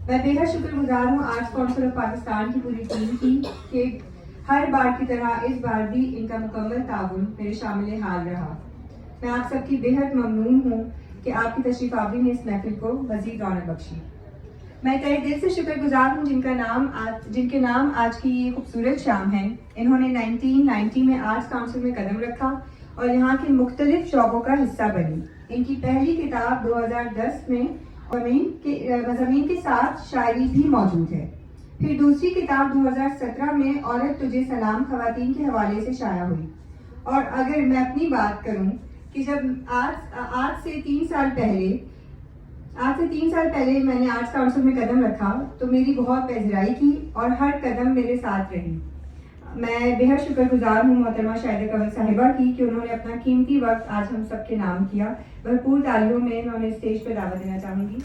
میں بے حد شکر گزار ہوں آرٹس کونسل آف پاکستان کی پوری ٹیم کی کہ ہر بار کی طرح اس بار بھی ان کا مکمل تعاون میرے شامل حال رہا. میں آپ سب کی بے حد ممنون ہوں کہ آپ کی تشریف آوری نے اس محفل کو مزید رونق بخشی. میں تہہ دل سے شکر گزار ہوں جن کے نام آج کی یہ خوبصورت شام ہے. انہوں نے 1990 میں آرٹس کونسل میں قدم رکھا اور یہاں کے مختلف شعبوں کا حصہ بنی. ان کی پہلی کتاب 2010 میں مضامین کے ساتھ شاعری بھی موجود ہے. پھر دوسری کتاب 2017 میں عورت تجھے سلام خواتین کے حوالے سے شائع ہوئی. اور اگر میں اپنی بات کروں کہ جب آج سے 3 سال پہلے میں نے آرٹس کونسل میں قدم رکھا تو میری بہت پذیرائی کی اور ہر قدم میرے ساتھ رہی. میں بے حد شکر گزار ہوں محترمہ شاہدہ کنول صاحبہ کی کہ انہوں نے اپنا قیمتی وقت آج ہم سب کے نام کیا. بھرپور تالیوں میں انہوں نے اسٹیج پہ دعوت دینا چاہوں گی.